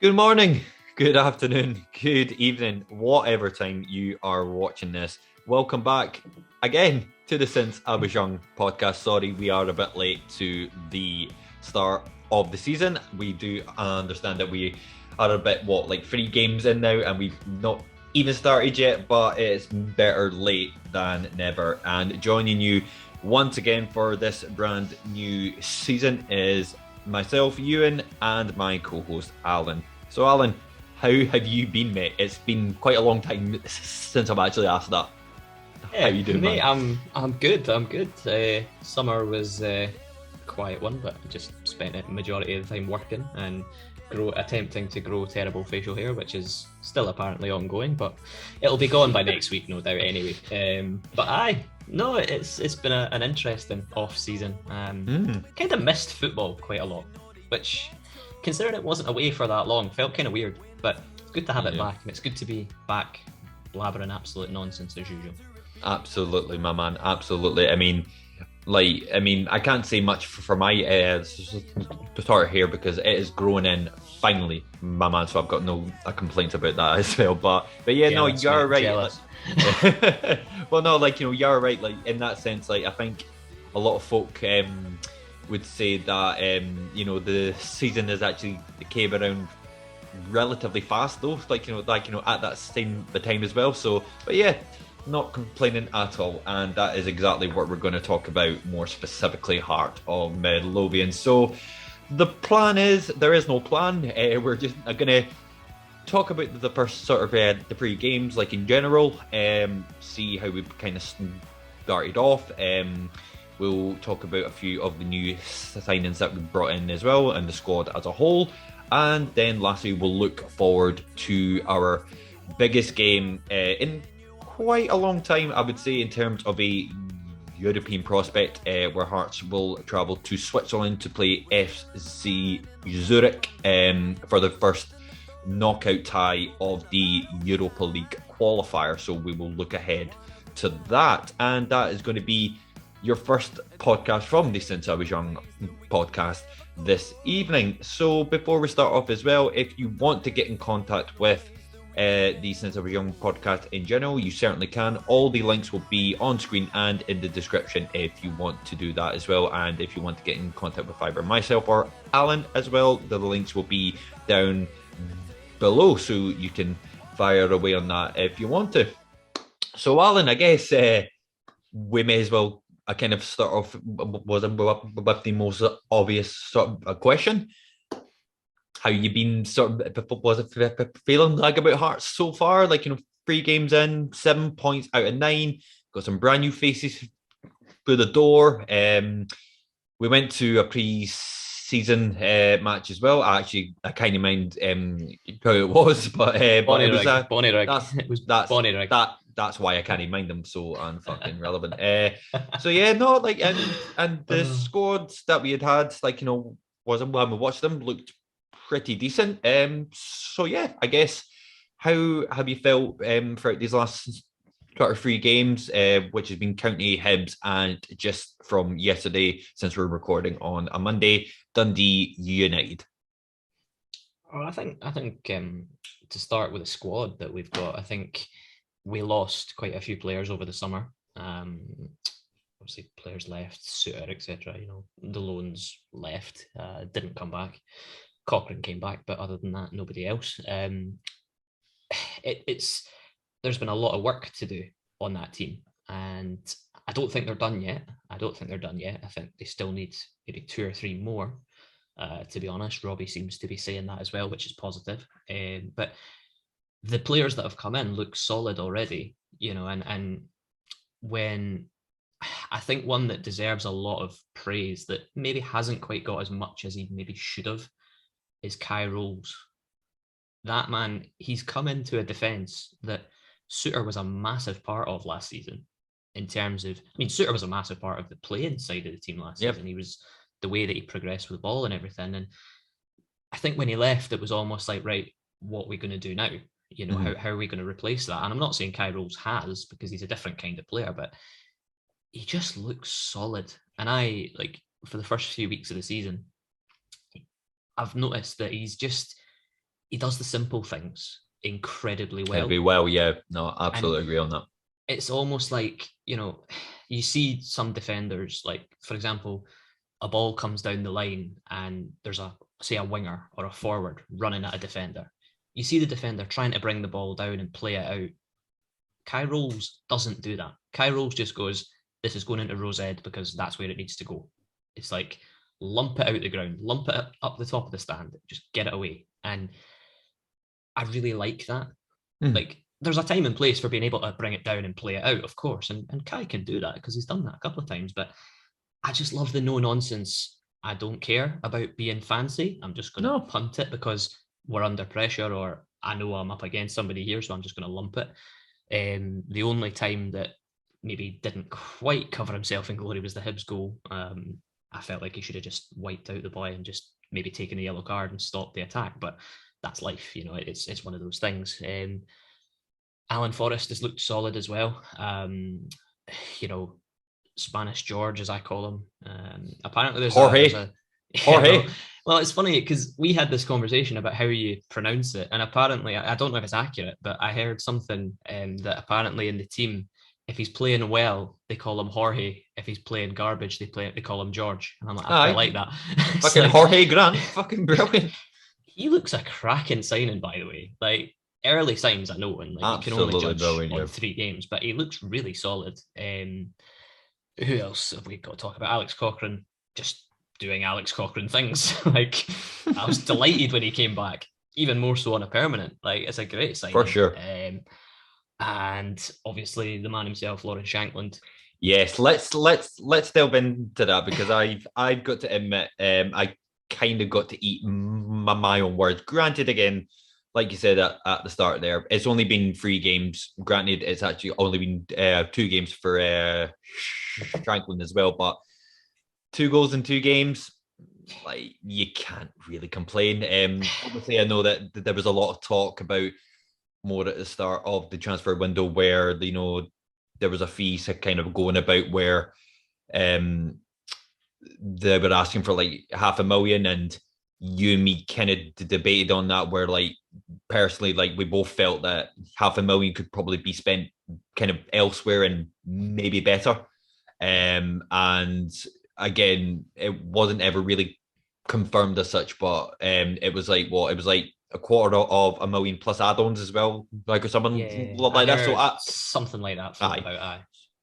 Good morning, good afternoon, good evening, whatever time you are watching this. Welcome back again to the Since I Was Young podcast. Sorry, we are a bit late to the start of the season. We do understand that we are a bit, like 3 games in now, and we've not even started yet, but it's better late than never. And joining you once again for this brand new season is myself, Ewan, and my co-host, Alan. So, Alan, how have you been, mate? It's been quite a long time since I've actually asked that. How Yeah, you doing, mate, man? I'm good. I'm good. Summer was a quiet one, but I just spent it majority of the time working and attempting to grow terrible facial hair, which is still apparently ongoing, but it'll be gone by next week, no doubt. Anyway, but no, it's been an interesting off season. Mm, Kind of missed football quite a lot, which, considering it wasn't away for that long, felt kind of weird. But it's good to have it yeah, back, and it's good to be back blabbering absolute nonsense as usual. absolutely, my man. Absolutely. I can't say much for my start here because it is growing in finally, my man. So I've got no complaints about that as well. But yeah, no, Jealous, you're mate. right. Jealous. Well, no, you're right. Like in that sense, I think a lot of folk would say that the season has actually came around relatively fast though. At that same the time as well. So, but yeah, not complaining at all, and that is exactly what we're going to talk about more specifically. Heart of Midlothian. So, the plan is there is no plan. We're just going to talk about the first sort of the pre-games, like in general. See how we kind of started off. We'll talk about a few of the new signings that we brought in as well, and the squad as a whole. And then lastly, we'll look forward to our biggest game in quite a long time, I would say, in terms of a European prospect, where Hearts will travel to Switzerland to play FC Zurich for the first knockout tie of the Europa League qualifier. So we will look ahead to that. And that is going to be your first podcast from the Since I Was Young podcast this evening. So before we start off as well, if you want to get in contact with the Since I Was Young podcast in general, you certainly can. All the links will be on screen and in the description if you want to do that as well. And if you want to get in contact with either myself or Alan as well, the links will be down below, so you can fire away on that if you want to. So, Alan, I guess we may as well kind of start off with the most obvious sort of a question. How you been was it feeling like about Hearts so far? 3 games in, 7 points out of 9, got some brand new faces through the door. We went to a pre-season match as well. I kind of mind how it was, but Bonnie it was Rig. Bonnie Rig. that's It was that's Bonnie Rig. that's why I can't mind them so unfucking relevant. So yeah, no, and the Uh, squads that we had, wasn't when we watched them looked pretty decent. So yeah, I guess how have you felt throughout these last sort of 3 games, which has been County, Hibs, and just from yesterday, since we're recording on a Monday, Dundee United. I think to start with the squad that we've got, I think we lost quite a few players over the summer. Obviously, players left, Suter, etc. The loans left, didn't come back. Cochrane came back, but other than that, nobody else. It's there's been a lot of work to do on that team, and I don't think they're done yet. I think they still need maybe 2 or 3 more. To be honest, Robbie seems to be saying that as well, which is positive. But the players that have come in look solid already, and when I think one that deserves a lot of praise that maybe hasn't quite got as much as he maybe should have is Kai Rolls. That man, he's come into a defence that Suter was a massive part of last season. In terms of, I mean, Suter was a massive part of the playing side of the team last Yep. season. He was the way that he progressed with the ball and everything. And I think when he left, it was almost like, right, what are we going to do now? Mm-hmm. How are we going to replace that? And I'm not saying Kai Rolls has, because he's a different kind of player, but he just looks solid. And for the first few weeks of the season, I've noticed that he does the simple things incredibly well. Incredibly well, yeah. No, And absolutely agree on that. it's almost like, you see some defenders, like, for example, a ball comes down the line and there's a winger or a forward running at a defender. You see the defender trying to bring the ball down and play it out. Kai Rolls doesn't do that. Kai Rolls just goes, this is going into Rose Ed because that's where it needs to go. It's like, lump it out the ground, lump it up the top of the stand, just get it away. And I really like that. Like, there's a time and place for being able to bring it down and play it out, of course. And Kai can do that because he's done that a couple of times. But I just love the no nonsense. I don't care about being fancy. I'm just going to punt it because we're under pressure, or I know I'm up against somebody here, so I'm just going to lump it. The only time that maybe didn't quite cover himself in glory was the Hibs goal. I felt like he should have just wiped out the boy and just maybe taken a yellow card and stopped the attack. But that's life, it's one of those things. Alan Forrest has looked solid as well. Spanish George, as I call him. Apparently there's Jorge. Jorge. Well, it's funny because we had this conversation about how you pronounce it, and apparently, I don't know if it's accurate, but I heard something that apparently in the team, if he's playing well, they call him Jorge. If he's playing garbage, they call him George. And I'm like, I like that. Fucking like, Jorge Grant, fucking brilliant. He looks a cracking signing, by the way. Like, early signs, I know, and like, you can only judge on 3 games, but he looks really solid. Who else have we got to talk about? Alex Cochrane, just doing Alex Cochrane things. Like, I was delighted when he came back, even more so on a permanent. Like, it's a great signing. For sure. And obviously the man himself, Lawrence Shankland. Yes, let's delve into that, because I've got to admit, I kind of got to eat my own words. Granted, again, like you said at the start there, it's only been 3 games. Granted, it's actually only been 2 games for Shankland as well, but 2 goals in 2 games, like, you can't really complain. Obviously, I know that there was a lot of talk about more at the start of the transfer window where, there was a fee kind of going about where they were asking for like $500,000, and you and me kind of debated on that, where, like, personally, like, we both felt that $500,000 could probably be spent kind of elsewhere and maybe better. And again, it wasn't ever really confirmed as such, but it was like $250,000 plus add-ons as well, like, or something like that. So something like that.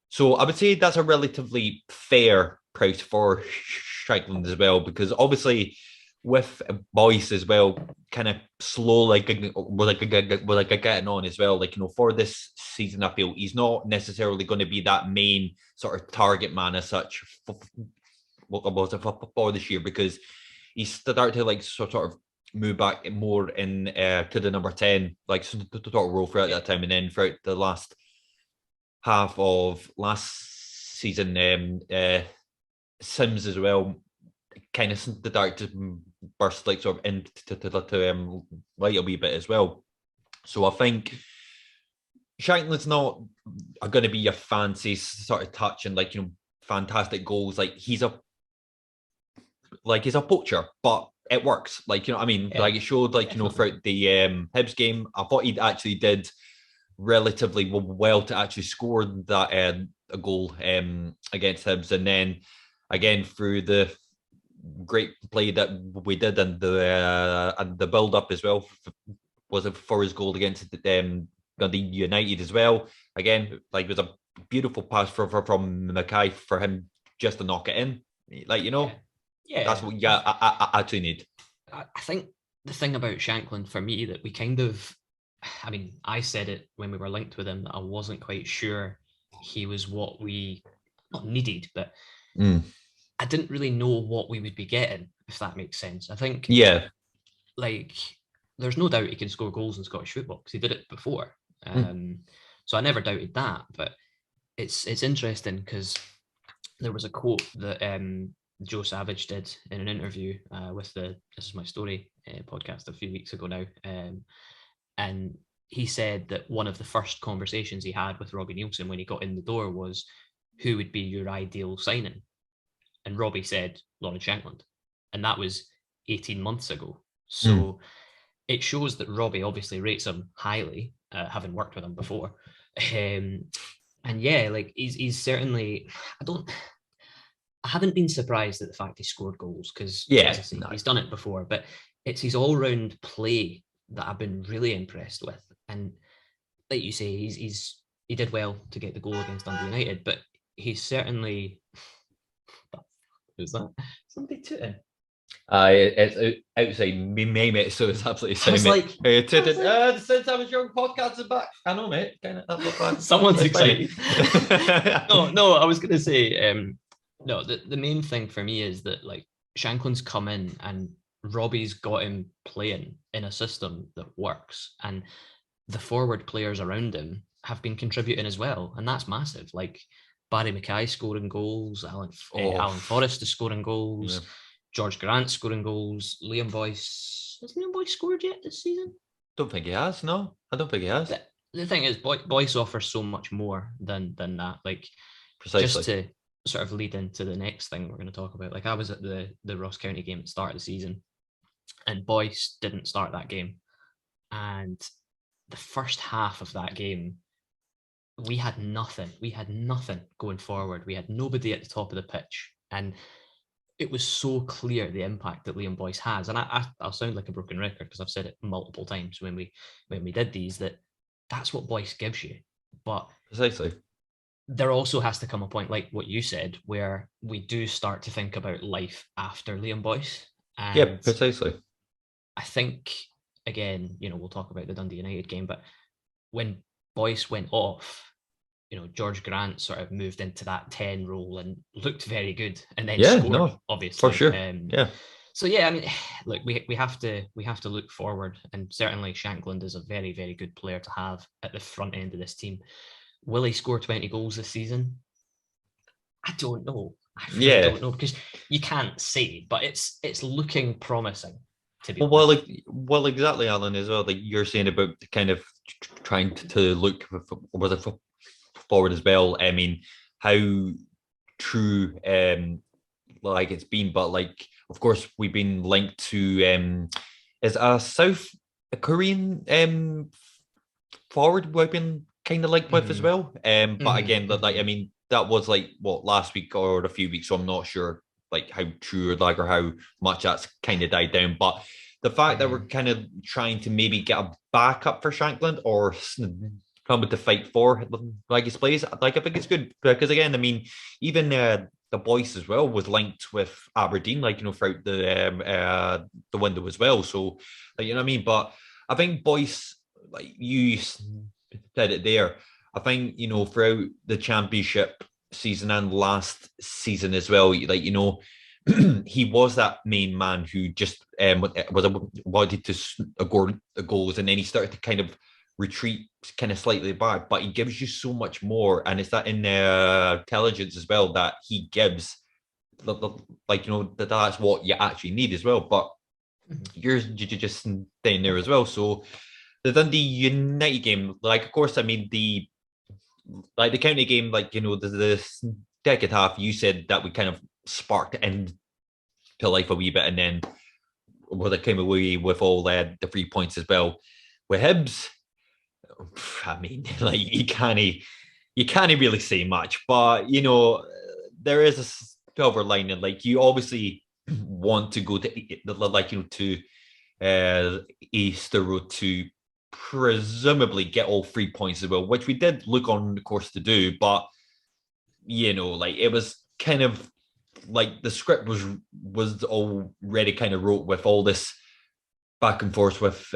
So I would say that's a relatively fair price for Shankland as well, because obviously with Boyce as well, kind of slow, getting on as well. Like, for this season, I feel he's not necessarily going to be that main sort of target man as such for this year, because he's started to like sort of move back more in to the number 10, like, sort of role throughout that time, and then throughout the last half of last season, Sims as well kind of started to burst, like, sort of into light a wee bit as well. So I think Shankland's not going to be a fancy sort of touch and, like, fantastic goals. Like, he's a poacher, but it works. Like, I mean, like, it showed, like, throughout the Hibs game, I thought he actually did relatively well to actually score that a goal against Hibs, and then again through the great play that we did and the build up as well was for his goal against Dundee United as well. Again, like, it was a beautiful pass from Mackay for him just to knock it in. Like, that's what I actually need. I think the thing about Shankland for me that we kind of, I mean, I said it when we were linked with him that I wasn't quite sure he was what we not needed, but I didn't really know what we would be getting, if that makes sense. I think, like, there's no doubt he can score goals in Scottish football because he did it before. So I never doubted that. But it's interesting because there was a quote that Joe Savage did in an interview with the This Is My Story podcast a few weeks ago now. And he said that one of the first conversations he had with Robbie Neilson when he got in the door was, who would be your ideal signing? And Robbie said Lawrence Shankland. And that was 18 months ago. So it shows that Robbie obviously rates him highly, having worked with him before. And yeah, like he's certainly. I haven't been surprised at the fact he scored goals because, as I say, he's done it before. But it's his all-round play that I've been really impressed with. And like you say, he did well to get the goal against Dundee United, but he's certainly. Who's that? Somebody tooting. It's outside me, mate, so it's absolutely I was like, since I was young, podcast is back. I know, mate. Kind of, that's not bad. Someone's excited. no, I was going to say, no, the main thing for me is that like Shankland's come in and Robbie's got him playing in a system that works, and the forward players around him have been contributing as well, and that's massive. Like Barry Mackay scoring goals, Alan Forrest is scoring goals. Yeah. George Grant scoring goals. Liam Boyce. Has Liam Boyce scored yet this season? Don't think he has. No, I don't think he has. The thing is, Boyce offers so much more than that. Like, precisely. Just to sort of lead into the next thing we're going to talk about. Like, I was at the Ross County game at the start of the season, and Boyce didn't start that game. And the first half of that game, we had nothing. We had nothing going forward. We had nobody at the top of the pitch, and it was so clear the impact that Liam Boyce has. And I'll sound like a broken record because I've said it multiple times when we did these, that's what Boyce gives you. But precisely, there also has to come a point, like what you said, where we do start to think about life after Liam Boyce. And yeah, precisely. I think, again, we'll talk about the Dundee United game, but when Boyce went off, George Grant sort of moved into that 10 role and looked very good, and then scored, obviously. For sure. So yeah, I mean, look, we have to look forward, and certainly Shankland is a very, very good player to have at the front end of this team. Will he score 20 goals this season? I don't know. I really don't know, because you can't say, but it's looking promising. To be honest. Well, exactly, Alan, as well. Like you're saying about kind of trying to look forward as well. I mean, how true like it's been, but like of course we've been linked to is a South Korean forward we've been kind of linked with as well. But again, like I mean, that was like last week or a few weeks, so I'm not sure like how true or how much that's kind of died down. But the fact that we're kind of trying to maybe get a backup for Shankland or coming to fight for like his plays, like I think it's good, because again, I mean, even the Boyce as well was linked with Aberdeen, like throughout the window as well. So like, what I mean. But I think Boyce, like you said it there, I think throughout the championship season and last season as well, like he was that main man who just wanted to score goals, and then he started to kind of retreat kind of slightly back, but he gives you so much more, and it's that intelligence as well that he gives, like that's what you actually need as well. But you're just staying there as well. So the Dundee United game, like of course, I mean the county game, like the second half, you said that we kind of sparked it into life a wee bit, and then it came away with all the 3 points as well. With Hibs, I mean, like you can't really say much, but there is a silver lining. Like you obviously want to go to Easter Road to presumably get all 3 points as well, which we did look on the course to do. But like it was kind of like the script was already kind of wrote with all this back and forth with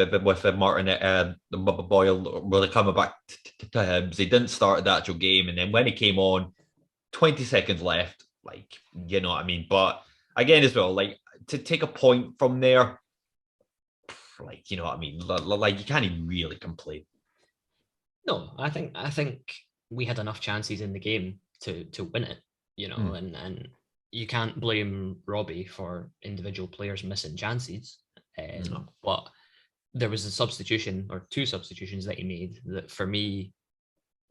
Martin Boyle, really coming back to Hibs. He didn't start the actual game, and then when he came on, 20 seconds left, like what I mean. But again, as well, like to take a point from there, like what I mean, like you can't even really complain. No, I think we had enough chances in the game to win it, and you can't blame Robbie for individual players missing chances. No. But there was a substitution or two substitutions that he made that for me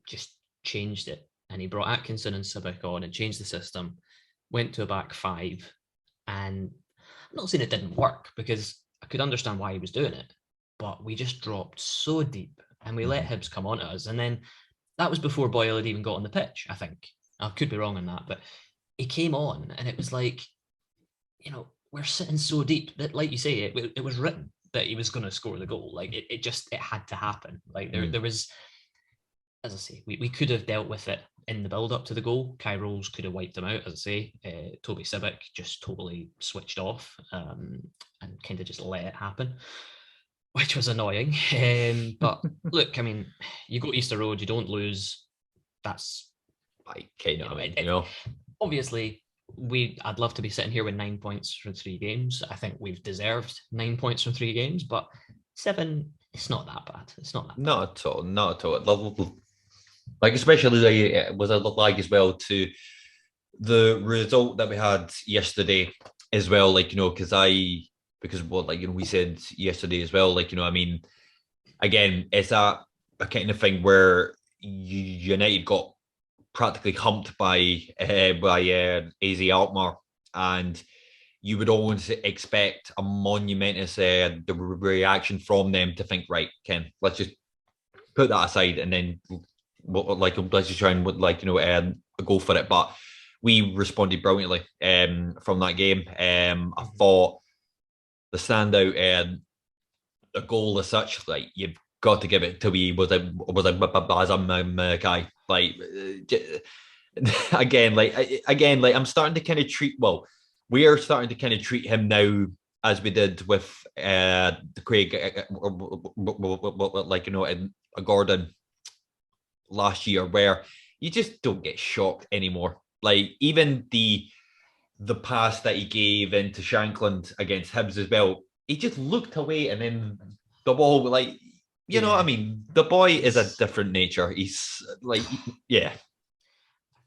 just changed it. And he brought Atkinson and Sibbick on and changed the system, went to a back five. And I'm not saying it didn't work, because I could understand why he was doing it. but we just dropped so deep and we let Hibs come on to us. And then that was before Boyle had even got on the pitch, I think. I could be wrong on that, but he came on and it was like, we're sitting so deep that, like you say, it was written that he was going to score the goal. Like it had to happen. Like there was, as I say, we could have dealt with it in the build up to the goal. Kai Rolls could have wiped them out, as I say. Toby Sibic just totally switched off and kind of just let it happen, which was annoying. But look, I mean, you go Easter Road, you don't lose. That's obviously. I'd love to be sitting here with 9 points from 3 games. I think we've deserved 9 points from 3 games, but 7, it's not that bad. It's not that bad. Not at all. Not at all. Like, especially was a like as well to the result that we had yesterday as well. Like, because what, like, we said yesterday as well. Like, I mean, again, it's a kind of thing where United got practically humped by AZ Alkmaar, and you would always expect a monumentous reaction from them to think, right, Ken, let's just put that aside and then let's just try and go for it. But we responded brilliantly from that game. I thought the standout a goal as such, like, you've got to give it to was a Mackay. Like, again, I'm starting to kind of we are starting to kind of treat him now as we did with Craig, Gordon last year, where you just don't get shocked anymore. Like, even the pass that he gave into Shankland against Hibs as well, he just looked away and then the ball, like, what I mean? The boy is a different nature. He's like, yeah.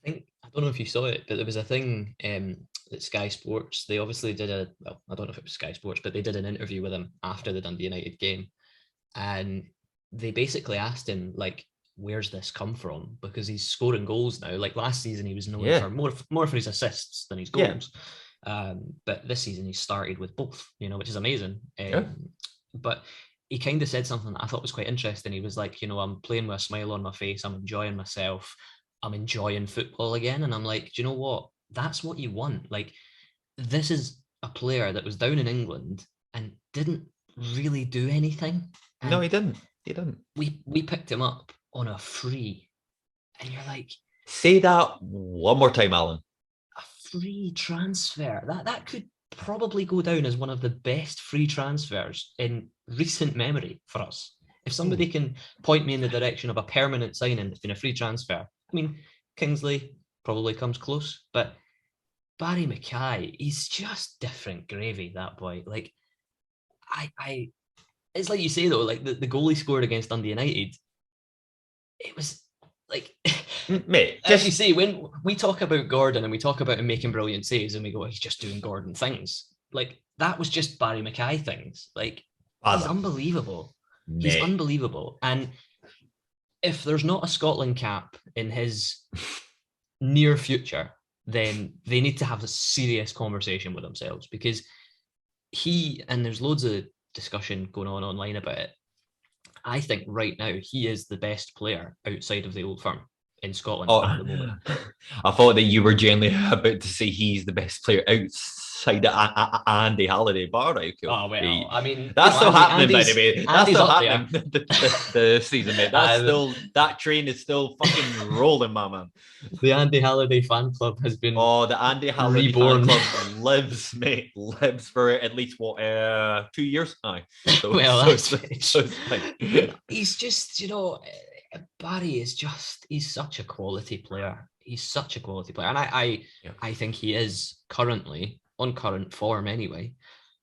I don't know if you saw it, but there was a thing that Sky Sports, they obviously did I don't know if it was Sky Sports, but they did an interview with him after the Dundee United game. And they basically asked him, like, where's this come from? Because he's scoring goals now. Like, last season, he was known for more for his assists than his goals. But this season, he started with both, which is amazing. But he kind of said something that I thought was quite interesting. He was like, I'm playing with a smile on my face. I'm enjoying myself. I'm enjoying football again. And I'm like, do you know what? That's what you want. Like, this is a player that was down in England and didn't really do anything. And no, he didn't. We picked him up on a free. And you're like... Say that one more time, Alan. A free transfer. That could probably go down as one of the best free transfers in recent memory for us. If somebody can point me in the direction of a permanent signing that's been a free transfer, I mean, Kingsley probably comes close, but Barry Mackay, he's just different gravy, that boy. Like, it's like you say though, like the goal he scored against Dundee United, it was like, mate, as you say, when we talk about Gordon and we talk about him making brilliant saves and we go, he's just doing Gordon things. Like, that was just Barry Mackay things. Like, he's unbelievable. Mate. He's unbelievable. And if there's not a Scotland cap in his near future, then they need to have a serious conversation with themselves, because and there's loads of discussion going on online about it. I think right now he is the best player outside of the Old Firm in Scotland at the moment. I thought that you were generally about to say he's the best player outside of Andy Halliday, but all right, cool. Oh, well, I mean... That's still happening, by the way. That's still happening the season, mate. That train is still fucking rolling, my man. The Andy Halliday fan club has been the Andy Halliday fan club lives, mate. Lives for at least, 2 years? Aye. So, well, he's just, Barry is he's such a quality player. He's such a quality player. And I think he is currently, on current form anyway,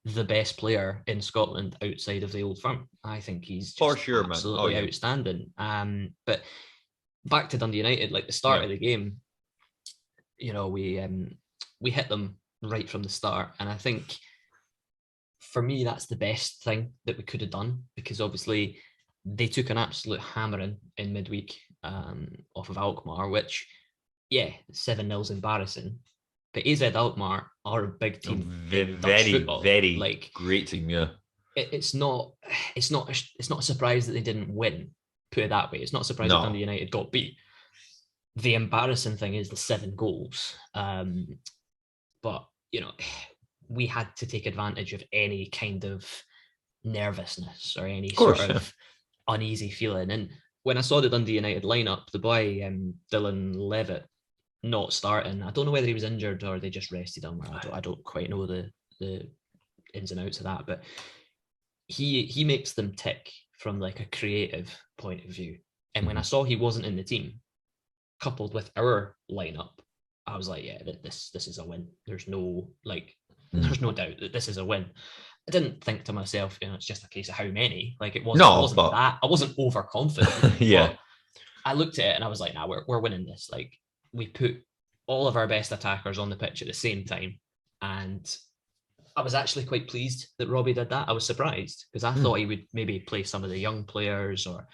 the best player in Scotland outside of the Old Firm. I think he's just absolutely outstanding. But back to Dundee United, like the start of the game, we hit them right from the start. And I think for me, that's the best thing that we could have done, because obviously they took an absolute hammering in midweek off of Alkmaar, which, 7-0's embarrassing. But AZ Alkmaar are a big team. Very, very great team, yeah. it's not a surprise that they didn't win. Put it that way. It's not a surprise that No. Dundee United got beat. The embarrassing thing is the 7 goals. But we had to take advantage of any kind of nervousness or any sort of uneasy feeling. And when I saw the Dundee United lineup, the boy Dylan Levitt not starting. I don't know whether he was injured or they just rested him. I don't quite know the ins and outs of that, but he makes them tick from like a creative point of view. And when I saw he wasn't in the team, coupled with our lineup, I was like, yeah, this is a win. There's no doubt that this is a win. I didn't think to myself, it's just a case of how many. Like it wasn't that. I wasn't overconfident. Yeah. But I looked at it and I was like, nah, we're winning this. Like we put all of our best attackers on the pitch at the same time. And I was actually quite pleased that Robbie did that. I was surprised because I thought he would maybe play some of the young players or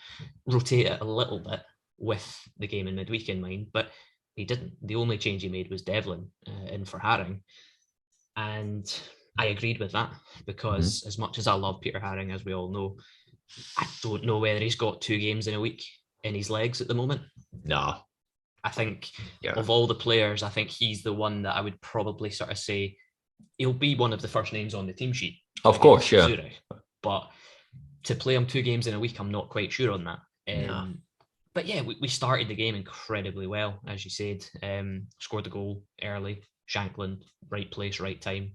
rotate it a little bit with the game in midweek in mind, but he didn't. The only change he made was Devlin in for Haring. And I agreed with that because as much as I love Peter Haring, as we all know, I don't know whether he's got 2 games in a week in his legs at the moment. No. I think of all the players, I think he's the one that I would probably sort of say he'll be one of the first names on the team sheet. Of course, yeah. Zurich. But to play him 2 games in a week, I'm not quite sure on that. But yeah, we started the game incredibly well, as you said. Scored the goal early. Shankland, right place, right time.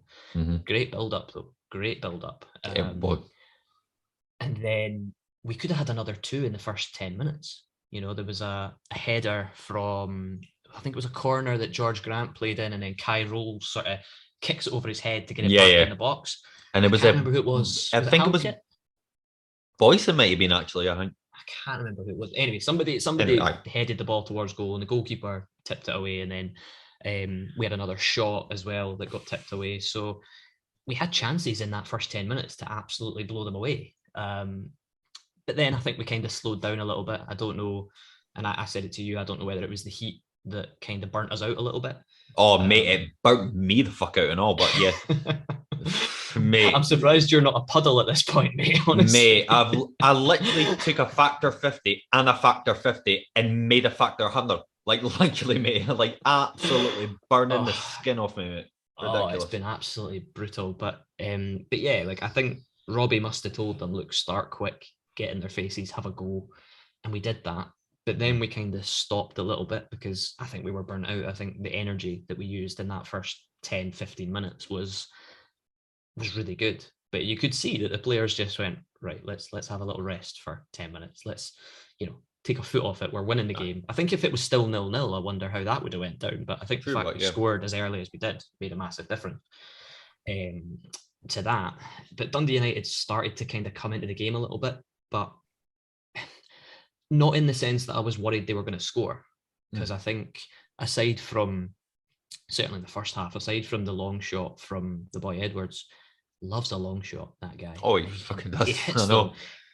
Great build-up, though. Great build-up. And then we could have had another 2 in the first 10 minutes. There was a header from, I think it was a corner that George Grant played in, and then Kai Rolls sort of kicks it over his head to get it back in the box. And it was, I can't remember who it was. I think it was Boyson might have been, actually, I think. I can't remember who it was. Anyway, somebody headed the ball towards goal, and the goalkeeper tipped it away, and then we had another shot as well that got tipped away. So we had chances in that first 10 minutes to absolutely blow them away. But then I think we kind of slowed down a little bit. I don't know, and I said it to you, I don't know whether it was the heat that kind of burnt us out a little bit. Oh, mate, it burnt me the fuck out and all, but yeah. Mate, I'm surprised you're not a puddle at this point, mate, honestly. Mate, I literally took a factor 50 and a factor 50 and made a factor 100. Like, literally, mate, like absolutely burning the skin off me, mate. Ridiculous. It's been absolutely brutal. But yeah, like I think Robbie must have told them, look, start quick, get in their faces, have a go. And we did that. But then we kind of stopped a little bit because I think we were burnt out. I think the energy that we used in that first 10, 15 minutes was really good. But you could see that the players just went, right, let's have a little rest for 10 minutes. Let's, take a foot off it. We're winning the game. I think if it was still 0-0, I wonder how that would have went down. But I think the fact we scored as early as we did made a massive difference to that. But Dundee United started to kind of come into the game a little bit, but not in the sense that I was worried they were going to score. Because I think aside from, certainly the first half, aside from the long shot from the boy Edwards, loves a long shot, that guy. Oh, he fucking does.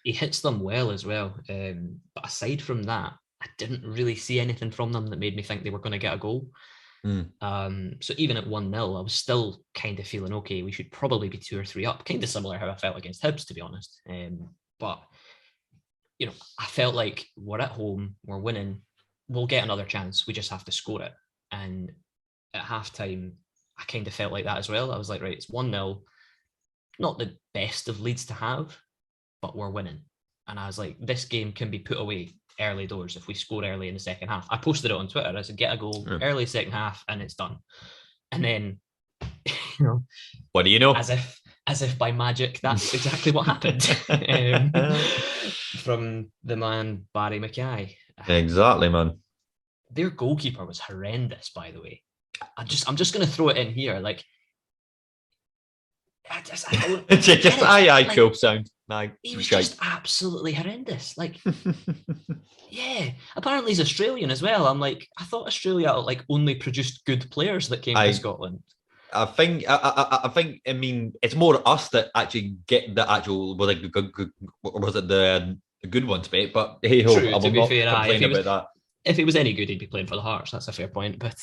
He hits them well as well. But aside from that, I didn't really see anything from them that made me think they were going to get a goal. So even at 1-0, I was still kind of feeling, okay, we should probably be 2 or 3 up. Kind of similar how I felt against Hibs, to be honest. But, I felt like we're at home, we're winning, we'll get another chance. We just have to score it. And at halftime, I kind of felt like that as well. I was like, right, it's 1-0. Not the best of leads to have, but we're winning. And I was like, this game can be put away early doors if we score early in the second half. I posted it on Twitter. I said, get a goal early second half and it's done. And then, what do you know? As if by magic, that's exactly what happened from the man Barry Mackay. Exactly, man. Their goalkeeper was horrendous, by the way. I'm just going to throw it in here. Like, cool sound. He was just absolutely horrendous. Like, yeah. Apparently he's Australian as well. I'm like, I thought Australia like only produced good players that came to Scotland. I think. I mean, it's more us that actually get the actual. Was it the good ones, mate? But hey ho, I will not complain about that. If it was any good, he'd be playing for the Hearts. That's a fair point. But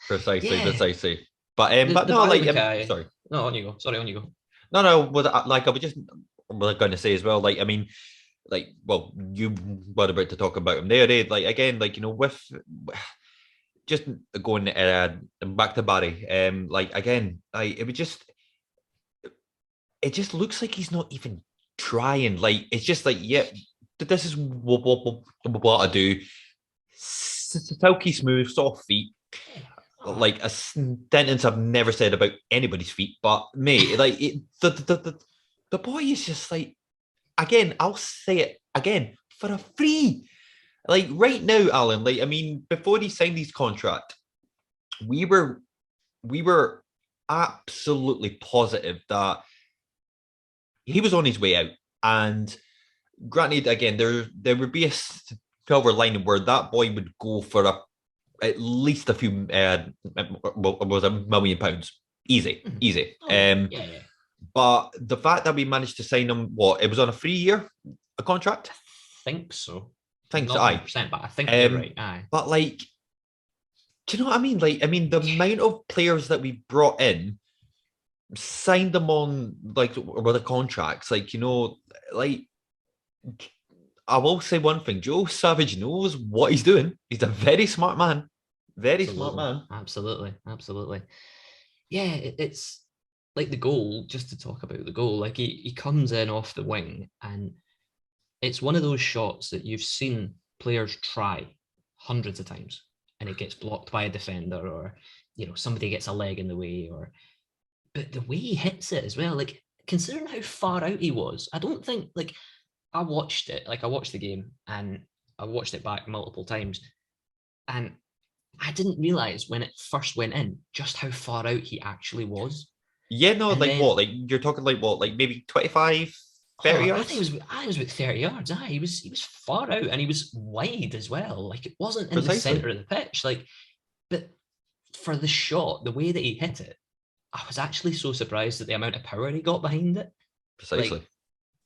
precisely. But no, like, sorry. No, on you go. Sorry, on you go. No, was it, like I was just we're going to say as well. Like, I mean, like, well, you were about to talk about him there, eh? Like, again, like, with just going back to Barry, like, again, like, it just looks like he's not even trying. Like, it's just like, yeah, this is what I do. Silky smooth, soft feet. Like a sentence I've never said about anybody's feet, but mate, like the boy is just like, again, I'll say it again, for a free. Like right now, Alan. Like, I mean, before he signed his contract, we were absolutely positive that he was on his way out. And granted, again, there would be a silver lining where that boy would go for at least a few was £1 million, easy. Oh yeah. But the fact that we managed to sign him, what, it was on a 3 year a contract? I think so. Thanks, Not aye. 100%, but I think you're right. Aye. But like, do you know what I mean? Like, I mean, the amount of players that we brought in, signed them on like with the contracts, like, like, I will say one thing: Joe Savage knows what he's doing. He's a very smart man, very smart man. Absolutely. Yeah, it's like the goal. Just to talk about the goal, like he comes in off the wing, and it's one of those shots that you've seen players try hundreds of times, and it gets blocked by a defender, or somebody gets a leg in the way, but the way he hits it as well, like considering how far out he was, I don't think, like, I watched the game and I watched it back multiple times, and I didn't realize when it first went in just how far out he actually was. Yeah, no, And like then, what? Like you're talking like what? Like maybe 25, 30 yards? I was about 30 yards. He was far out, and he was wide as well. Like it wasn't in the Precisely. center of the pitch. Like, but for the shot, the way that he hit it, I was actually so surprised at the amount of power he got behind it. Precisely. Like,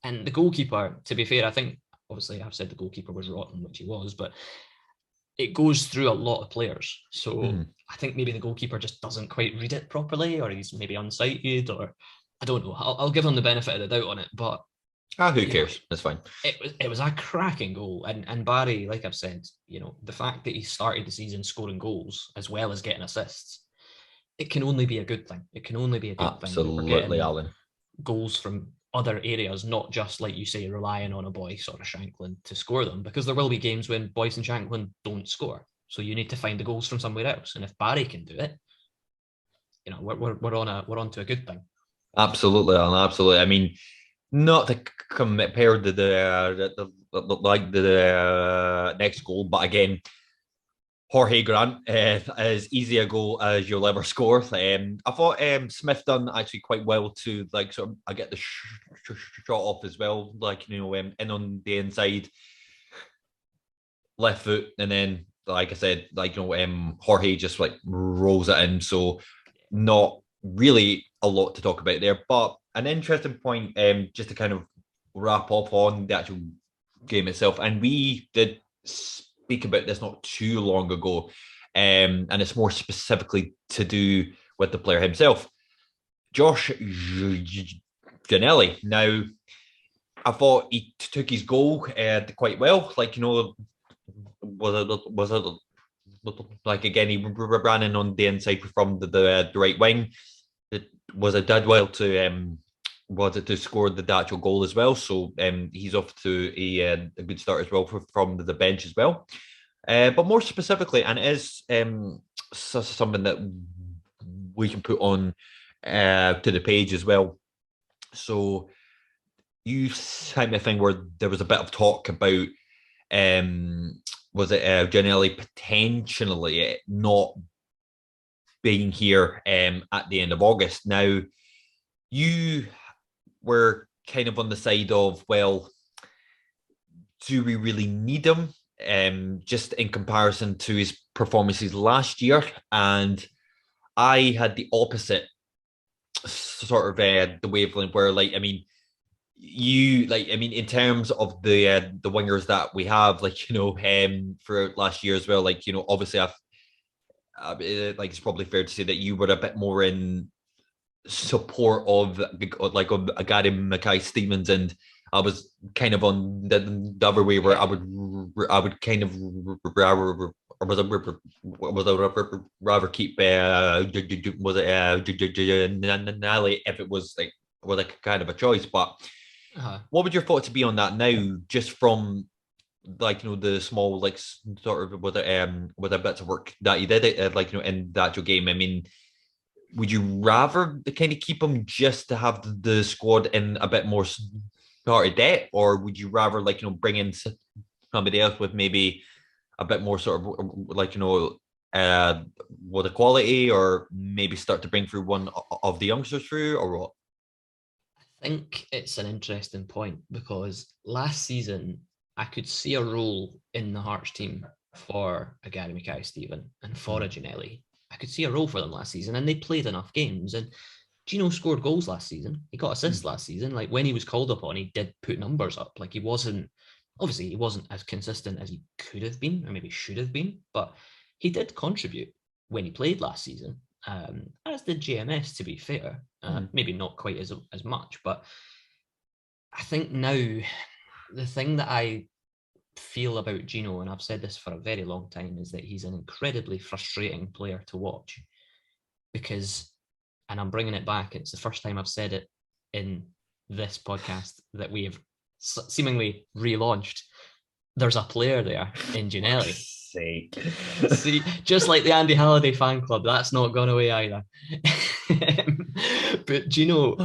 and the goalkeeper, to be fair, I think obviously I've said the goalkeeper was rotten, which he was, but it goes through a lot of players. So I think maybe the goalkeeper just doesn't quite read it properly, or he's maybe unsighted, or I don't know. I'll give him the benefit of the doubt on it, but who cares? That's fine. It was a cracking goal, and Barry, like I've said, the fact that he started the season scoring goals as well as getting assists, it can only be a good thing. It can only be a good thing. Absolutely, Alan. Goals from other areas, not just, like you say, relying on a Boyce or a Shanklin to score them, because there will be games when Boyce and Shanklin don't score. So you need to find the goals from somewhere else. And if Barry can do it, we're on to a good thing. Absolutely, Alan. Absolutely. I mean, not to compare the next goal, but again, Jorge Grant, as easy a goal as you'll ever score. I thought Smith done actually quite well to like sort of I get the shot off as well, like in on the inside, left foot, and then like I said, like Jorge just like rolls it in. So not really a lot to talk about there, but an interesting point, just to kind of wrap up on the actual game itself, and we did speak about this not too long ago, and it's more specifically to do with the player himself, Josh Giannelli. Now, I thought he took his goal quite well. Like was it like again he ran in on the inside from the right wing. It was a did well to to score the actual goal as well. So he's off to a good start as well from the bench as well. But more specifically, and it is something that we can put on to the page as well. So you sent me a thing where there was a bit of talk about was it Giannelli potentially not being here at the end of August. Now, you were kind of on the side of, well, do we really need him? Just in comparison to his performances last year. And I had the opposite sort of the wavelength where, like, I mean, in terms of the wingers that we have, like, throughout last year as well, like, obviously like, it's probably fair to say that you were a bit more in support of a Gary Mackay-Stevens, and I was kind of on the other way where I would kind of rather rather keep was it Nally if it was like kind of a choice. But what would your thoughts be on that now, just from the small sort of with a bits of work that you did in the actual game? I mean, would you rather kind of keep him just to have the squad in a bit more started depth, or would you rather bring in somebody else with maybe a bit more sort of with a quality, or maybe start to bring through one of the youngsters through, or what? I think it's an interesting point because last season I could see a role in the Hearts team for a Gary Mackay-Steven and for a Ginelli. I could see a role for them last season, and they played enough games. And Gino scored goals last season. He got assists last season. Like when he was called upon, he did put numbers up. Like he wasn't as consistent as he could have been, or maybe should have been, but he did contribute when he played last season. As did JMS, to be fair. Maybe not quite as much, but I think now the thing that I feel about Gino, and I've said this for a very long time, is that he's an incredibly frustrating player to watch because, and I'm bringing it back, it's the first time I've said it in this podcast that we have seemingly relaunched. There's a player there in Ginelli. See, just like the Andy Halliday fan club, that's not gone away either. But Gino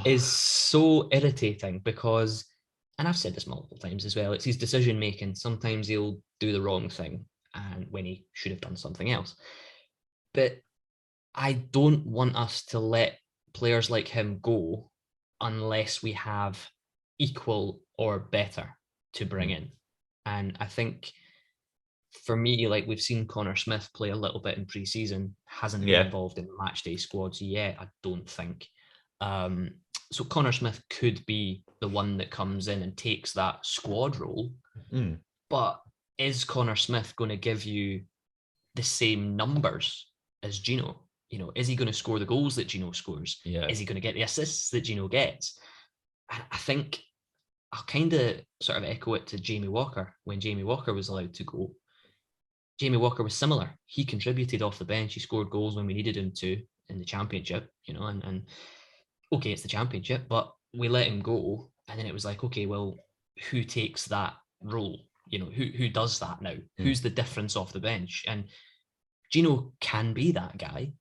is so irritating because, and I've said this multiple times as well, it's his decision making. Sometimes he'll do the wrong thing and when he should have done something else. But I don't want us to let players like him go unless we have equal or better to bring in. And I think for me, like we've seen Connor Smith play a little bit in pre-season, hasn't been involved in match day squads yet, I don't think. So Connor Smith could be the one that comes in and takes that squad role. But is Connor Smith going to give you the same numbers as Gino? You know, is he going to score the goals that Gino scores? Is he going to get the assists that Gino gets? And I think I'll kind of sort of echo it to Jamie Walker when Jamie Walker was allowed to go. Jamie Walker was similar. He contributed off the bench. He scored goals when we needed him to in the championship, you know, and okay, it's the championship, but we let him go. And then it was like, okay, well, who takes that role? You know, who does that now? Who's the difference off the bench? And Gino can be that guy.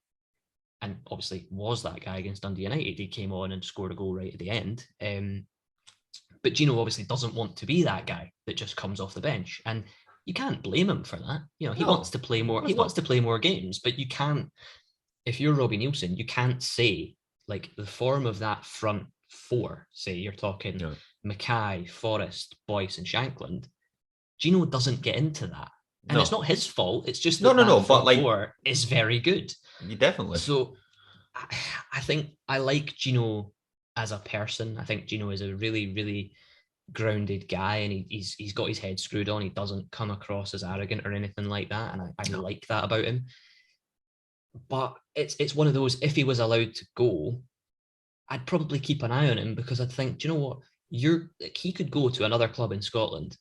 And obviously was that guy against Dundee United. He came on and scored a goal right at the end. But Gino obviously doesn't want to be that guy that just comes off the bench. And you can't blame him for that. You know, he wants to play more. He wants to play more games, but you can't, if you're Robbie Neilson, you can't say like the form of that front four, say you're talking Mackay, Forrest, Boyce and Shankland. Gino doesn't get into that. And it's not his fault. It's just that front four is very good. Definitely. So I think I like Gino as a person. I think Gino is a really, really grounded guy, and he's got his head screwed on. He doesn't come across as arrogant or anything like that, and I like that about him. But it's one of those, if he was allowed to go, I'd probably keep an eye on him because I'd think, do you know what? He could go to another club in Scotland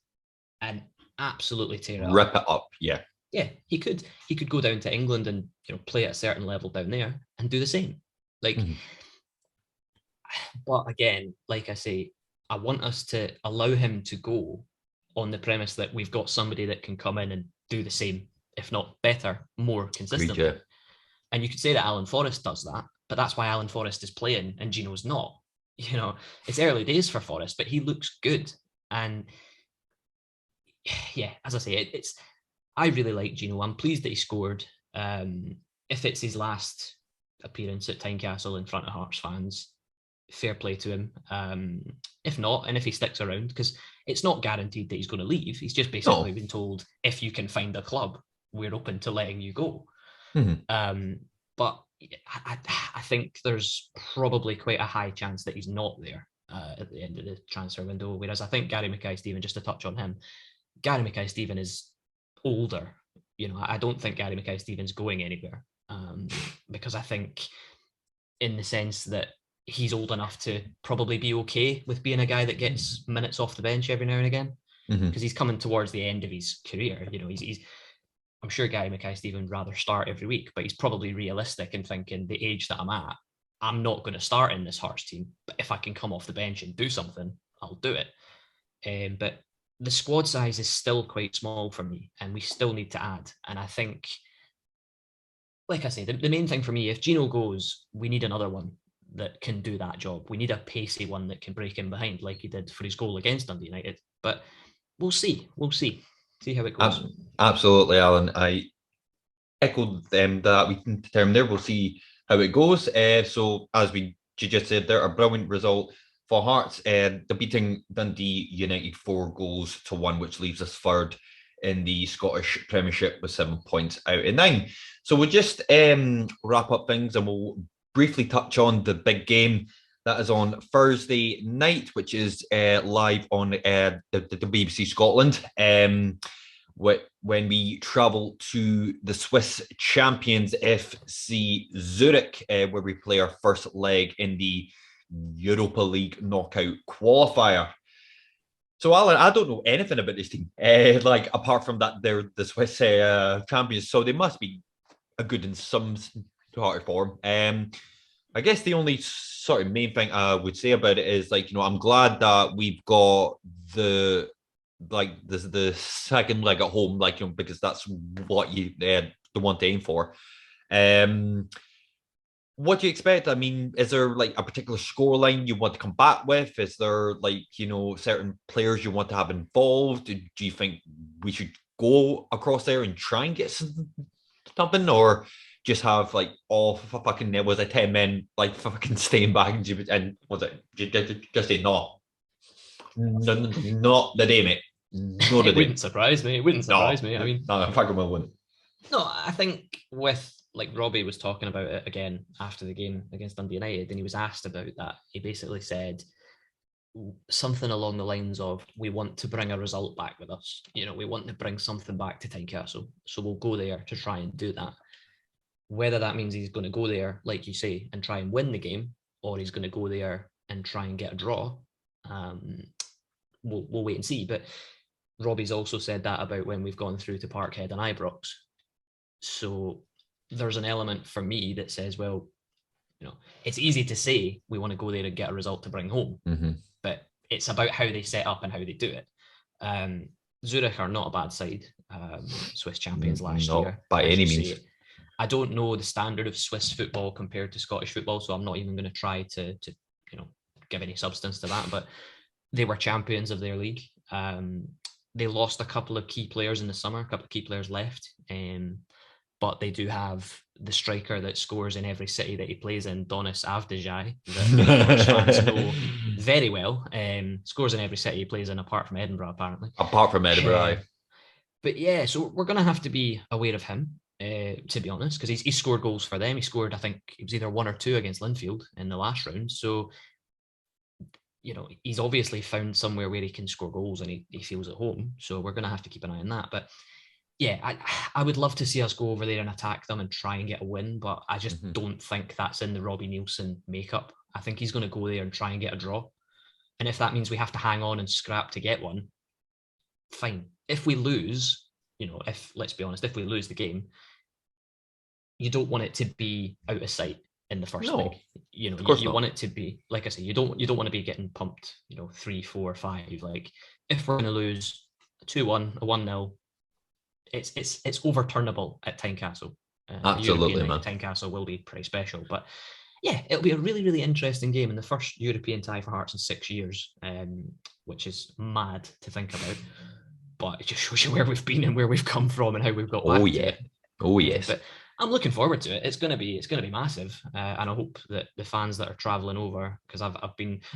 and absolutely tear it up. Rip it up, yeah. Yeah, he could go down to England and, you know, play at a certain level down there and do the same. Like, but again, like I say, I want us to allow him to go on the premise that we've got somebody that can come in and do the same, if not better, more consistently. Agreed, yeah. And you could say that Alan Forrest does that, but that's why Alan Forrest is playing and Gino's not. You know, it's early days for Forrest, but he looks good. And yeah, as I say, I really like Gino. I'm pleased that he scored. If it's his last appearance at Tynecastle in front of Hearts fans, fair play to him. If not, and if he sticks around, because it's not guaranteed that he's going to leave. He's just basically been told, if you can find a club, we're open to letting you go. But I think there's probably quite a high chance that he's not there at the end of the transfer window. Whereas I think Gary Mackay-Steven, just to touch on him, Gary Mackay-Steven is older. You know, I don't think Gary Mackay-Steven's going anywhere because I think in the sense that he's old enough to probably be okay with being a guy that gets minutes off the bench every now and again, because he's coming towards the end of his career. He's I'm sure Gary Mackay-Steven would rather start every week, but he's probably realistic in thinking the age that I'm at, I'm not going to start in this Hearts team, but if I can come off the bench and do something, I'll do it. But the squad size is still quite small for me, and we still need to add. And I think, like I say, the main thing for me, if Gino goes, we need another one that can do that job. We need a pacey one that can break in behind, like he did for his goal against Dundee United. But we'll see. See how it goes. Absolutely, Alan. I echoed that we can determine there. We'll see how it goes. So as you just said, there a brilliant result for Hearts. They're beating Dundee United 4-1, which leaves us third in the Scottish Premiership with 7 points out of 9. So we'll just wrap up things and we'll briefly touch on the big game that is on Thursday night, which is live on the BBC Scotland. When we travel to the Swiss champions FC Zurich, where we play our first leg in the Europa League knockout qualifier. So, Alan, I don't know anything about this team, apart from that they're the Swiss champions, so they must be a good in some sort of form. I guess the only sort of main thing I would say about it is, I'm glad that we've got the second leg at home, because that's what you the one to aim for. What do you expect? I mean, is there a particular scoreline you want to come back with? Is there certain players you want to have involved? Do you think we should go across there and try and get something, or just have was it 10 men fucking staying back and was it just say no, not the day, mate. It wouldn't surprise me. I mean, no, fucking well wouldn't. No, I think with Robbie was talking about it again after the game against Dundee United, and he was asked about that. He basically said something along the lines of, "We want to bring a result back with us. We want to bring something back to Tynecastle, so we'll go there to try and do that." Whether that means he's going to go there, like you say, and try and win the game, or he's going to go there and try and get a draw, we'll wait and see. But Robbie's also said that about when we've gone through to Parkhead and Ibrox. So there's an element for me that says, well, it's easy to say we want to go there and get a result to bring home, but it's about how they set up and how they do it. Zurich are not a bad side, Swiss champions last year. By any means. I don't know the standard of Swiss football compared to Scottish football, so I'm not even going to try to give any substance to that, but they were champions of their league. They lost a couple of key players in the summer, a couple of key players left, but they do have the striker that scores in every city that he plays in, Donis Avdijai, that fans know very well. Scores in every city he plays in, apart from Edinburgh, apparently. Apart from Edinburgh. But yeah, so we're going to have to be aware of him, to be honest, because he scored goals for them. He scored, I think, it was either 1 or 2 against Linfield in the last round. So, he's obviously found somewhere where he can score goals and he feels at home. So we're going to have to keep an eye on that. But yeah, I would love to see us go over there and attack them and try and get a win, but I just don't think that's in the Robbie Neilson makeup. I think he's going to go there and try and get a draw. And if that means we have to hang on and scrap to get one, fine. If we lose, let's be honest, if we lose the game, you don't want it to be out of sight in the first leg. You want it to be, like I say, you don't want to be getting pumped, 3, 4, 5. If we're going to lose a 2-1, a 1-0, it's overturnable at Tynecastle. Absolutely, man. Tynecastle will be pretty special, but yeah, it'll be a really, really interesting game, and the first European tie for Hearts in 6 years, which is mad to think about. But it just shows you where we've been and where we've come from and how we've got back to it. Oh yes. But I'm looking forward to it. It's going to be massive, and I hope that the fans that are travelling over, because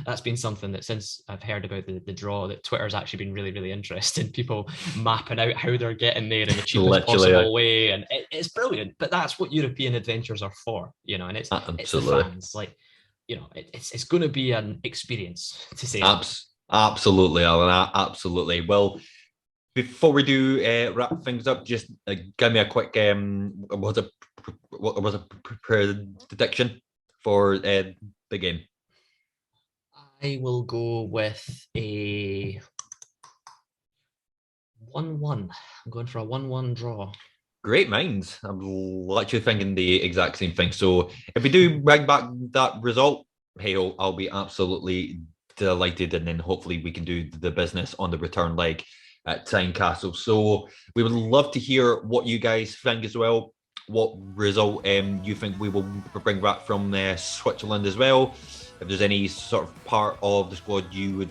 that's been something that since I've heard about the draw, that Twitter's actually been really, really interested. People mapping out how they're getting there in the cheapest possible way, and it's brilliant. But that's what European adventures are for, and it's the fans. It's going to be an experience, to say. Absolutely, Alan. Absolutely. Well, before we do wrap things up, just give me a quick was a prediction for the game? I will go with a 1-1. I'm going for a 1-1 draw. Great minds. I'm actually thinking the exact same thing. So if we do bring back that result, hey, I'll be absolutely delighted, and then hopefully we can do the business on the return leg at Tynecastle. So we would love to hear what you guys think as well. What result you think we will bring back from Switzerland as well? If there's any sort of part of the squad you would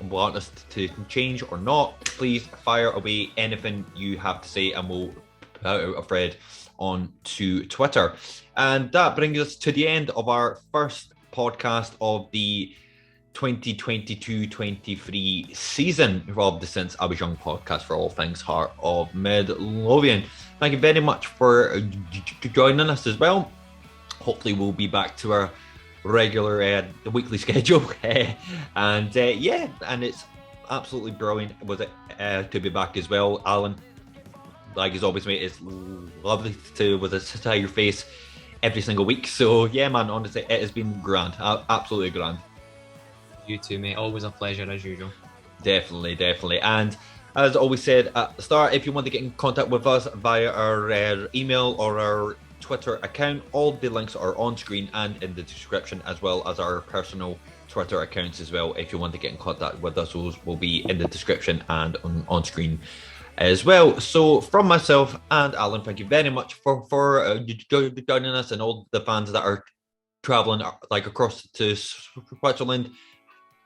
want us to change or not, please fire away anything you have to say, and we'll put out a thread on to Twitter. And that brings us to the end of our first podcast of the 2022-23 season of the Since I Was Young podcast for all things Heart of Midlothian. Thank you very much for joining us as well. Hopefully we'll be back to our regular weekly schedule, and it's absolutely brilliant was it to be back as well. Alan, like as always, mate, it's lovely to see your face every single week. So yeah, man, honestly, it has been grand, absolutely grand. You too, mate. Always a pleasure as usual. Definitely. And as always said at the start, if you want to get in contact with us via our email or our Twitter account, all the links are on screen and in the description, as well as our personal Twitter accounts as well. If you want to get in contact with us, those will be in the description and on screen as well. So from myself and Alan, thank you very much for joining us, and all the fans that are traveling like across to Switzerland.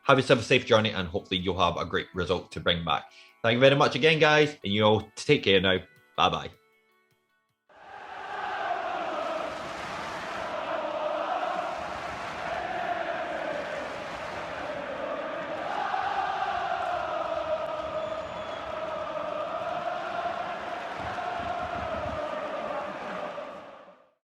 Have yourself a safe journey, and hopefully you'll have a great result to bring back. Thank you very much again, guys, and you all take care now. Bye bye.